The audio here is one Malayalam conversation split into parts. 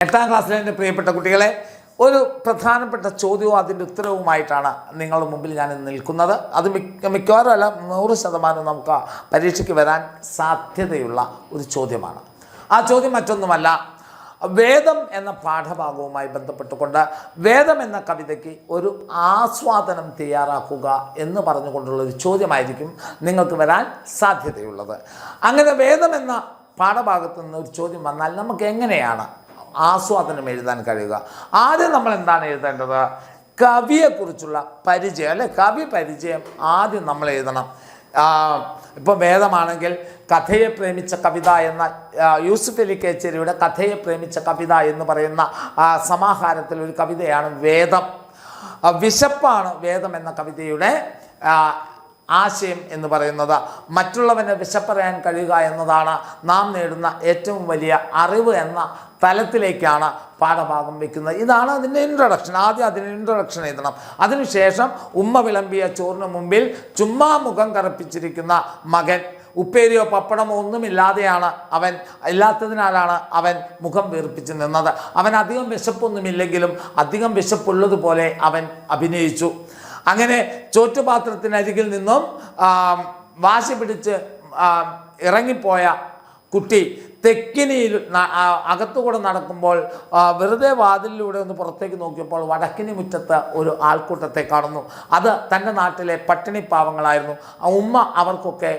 8ാം ക്ലാസ്സിലെ എൻ്റെ പ്രിയപ്പെട്ട കുട്ടികളെ, ഒരു പ്രധാനപ്പെട്ട ചോദ്യവും അതിൻ്റെ ഉത്തരവുമായിട്ടാണ് നിങ്ങളുടെ മുമ്പിൽ ഞാൻ നിൽക്കുന്നത്. അത് മിക്കവാറും അല്ല 100% നമുക്ക് പരീക്ഷയ്ക്ക് വരാൻ സാധ്യതയുള്ള ഒരു ചോദ്യമാണ്. ആ ചോദ്യം മറ്റൊന്നുമല്ല, വേദം എന്ന പാഠഭാഗവുമായി ബന്ധപ്പെട്ടുകൊണ്ട് വേദം എന്ന കവിതയ്ക്ക് ഒരു ആസ്വാദനം തയ്യാറാക്കുക എന്ന് പറഞ്ഞുകൊണ്ടുള്ളൊരു ചോദ്യമായിരിക്കും നിങ്ങൾക്ക് വരാൻ സാധ്യതയുള്ളത്. അങ്ങനെ വേദം എന്ന പാഠഭാഗത്ത് നിന്ന് ഒരു ചോദ്യം വന്നാൽ നമുക്ക് എങ്ങനെയാണ് ആസ്വാദനം എഴുതാൻ കഴിയുക? ആദ്യം നമ്മൾ എന്താണ് എഴുതേണ്ടത്? കവിയെക്കുറിച്ചുള്ള പരിചയം, അല്ലെ, കവി പരിചയം ആദ്യം നമ്മൾ എഴുതണം. ഇപ്പോൾ വേദമാണെങ്കിൽ കഥയെ പ്രേമിച്ച കവിത എന്ന യൂസുഫ് അലി കേച്ചേരിയുടെ കഥയെ പ്രേമിച്ച കവിത എന്ന് പറയുന്ന സമാഹാരത്തിൽ ഒരു കവിതയാണ് വേദം. വിശപ്പാണ് വേദം എന്ന കവിതയുടെ ആശയം എന്ന് പറയുന്നത്. മറ്റുള്ളവനെ വിശപ്പറിയാൻ കഴിയുക എന്നതാണ് നാം നേടുന്ന ഏറ്റവും വലിയ അറിവ് എന്ന തലത്തിലേക്കാണ് പാഠഭാഗം വയ്ക്കുന്നത്. ഇതാണ് അതിൻ്റെ ഇൻട്രൊഡക്ഷൻ. ആദ്യം അതിന് ഇൻട്രൊഡക്ഷൻ എഴുതണം. അതിനുശേഷം ഉമ്മ വിളമ്പിയ ചോറിന് മുമ്പിൽ ചുമ്മാ മുഖം കറുപ്പിച്ചിരിക്കുന്ന മകൻ, ഉപ്പേരിയോ പപ്പടമോ ഒന്നുമില്ലാതെയാണ് അവൻ, ഇല്ലാത്തതിനാലാണ് അവൻ മുഖം വീർപ്പിച്ച് നിന്നത്. അവൻ അധികം വിശപ്പൊന്നുമില്ലെങ്കിലും അധികം വിശപ്പുള്ളതുപോലെ അവൻ അഭിനയിച്ചു. അങ്ങനെ ചോറ്റുപാത്രത്തിനരികിൽ നിന്നും വാശി പിടിച്ച് ഇറങ്ങിപ്പോയ കുട്ടി തെക്കിനിയിൽ അകത്തുകൂടെ നടക്കുമ്പോൾ വെറുതെ വാതിലിലൂടെ ഒന്ന് പുറത്തേക്ക് നോക്കിയപ്പോൾ വടക്കിനി മുറ്റത്ത് ഒരു ആൾക്കൂട്ടത്തെ കാണുന്നു. അത് തൻ്റെ നാട്ടിലെ പട്ടിണി പാവങ്ങളായിരുന്നു. ഉമ്മ അവർക്കൊക്കെ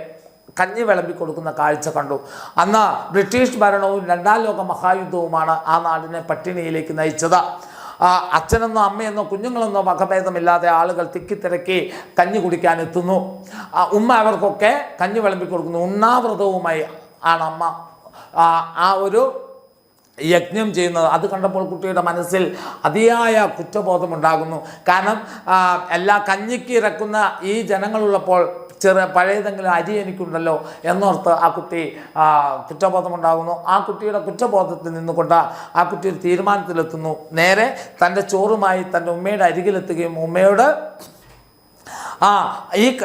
കഞ്ഞി വിളമ്പി കൊടുക്കുന്ന കാഴ്ച കണ്ടു. അന്ന് ബ്രിട്ടീഷ് ഭരണവും 2ാം ലോക മഹായുദ്ധവുമാണ് ആ നാടിനെ പട്ടിണിയിലേക്ക് നയിച്ചത്. അച്ഛനെന്നോ അമ്മയെന്നോ കുഞ്ഞുങ്ങളെന്നോ വകഭേദമില്ലാതെ ആളുകൾ തിക്കിത്തിരക്കി കഞ്ഞി കുടിക്കാൻ എത്തുന്നു. ഉമ്മ അവർക്കൊക്കെ കഞ്ഞി വിളമ്പി കൊടുക്കുന്നു. ഉണ്ണാവ്രതവുമായി ആണ് അമ്മ ആ ഒരു യജ്ഞം ചെയ്യുന്നത്. അത് കണ്ടപ്പോൾ കുട്ടിയുടെ മനസ്സിൽ അതിയായ കുറ്റബോധമുണ്ടാകുന്നു. കാരണം എല്ലാ കഞ്ഞിക്ക് ഇറക്കുന്ന ഈ ജനങ്ങളുള്ളപ്പോൾ പഴയതെങ്കിലും അരി എനിക്കുണ്ടല്ലോ എന്നോർത്ത് ആ കുട്ടി കുറ്റബോധമുണ്ടാകുന്നു. ആ കുട്ടിയുടെ കുറ്റബോധത്തിൽ നിന്നുകൊണ്ട് ആ കുട്ടി ഒരു തീരുമാനത്തിലെത്തുന്നു. നേരെ തൻ്റെ ചോറുമായി തൻ്റെ ഉമ്മയുടെ അരികിലെത്തുകയും ഉമ്മയോട്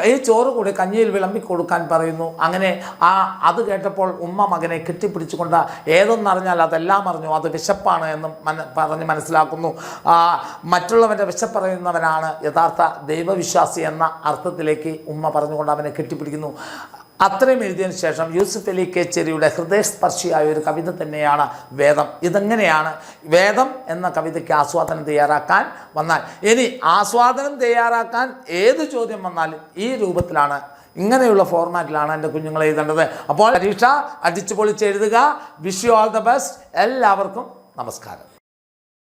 ഈ ചോറ് കൂടി കഞ്ഞിയിൽ വിളമ്പി കൊടുക്കാൻ പറയുന്നു. അങ്ങനെ അത് കേട്ടപ്പോൾ ഉമ്മ മകനെ കെട്ടിപ്പിടിച്ചുകൊണ്ട് ഏതൊന്നറിഞ്ഞാൽ അതെല്ലാം അറിഞ്ഞു, അത് വിശപ്പാണ് എന്ന് പറഞ്ഞ് മനസ്സിലാക്കുന്നു. മറ്റുള്ളവൻ്റെ വിശപ്പറിയുന്നവനാണ് യഥാർത്ഥ ദൈവവിശ്വാസി എന്ന അർത്ഥത്തിലേക്ക് ഉമ്മ പറഞ്ഞുകൊണ്ട് അവനെ കെട്ടിപ്പിടിക്കുന്നു. അത്രയും എഴുതിയതിനു ശേഷം യൂസുഫ് അലി കേച്ചേരിയുടെ ഹൃദയസ്പർശിയായ ഒരു കവിത തന്നെയാണ് വേദം. ഇതെങ്ങനെയാണ് വേദം എന്ന കവിതയ്ക്ക് ആസ്വാദനം തയ്യാറാക്കാൻ വന്നാൽ, ഇനി ആസ്വാദനം തയ്യാറാക്കാൻ ഏത് ചോദ്യം വന്നാലും ഈ രൂപത്തിലാണ്, ഇങ്ങനെയുള്ള ഫോർമാറ്റിലാണ് എൻ്റെ കുഞ്ഞുങ്ങൾ എഴുതേണ്ടത്. അപ്പോൾ പരീക്ഷ അടിച്ചു പൊളിച്ച് എഴുതുക. Wish you all the best. എല്ലാവർക്കും നമസ്കാരം.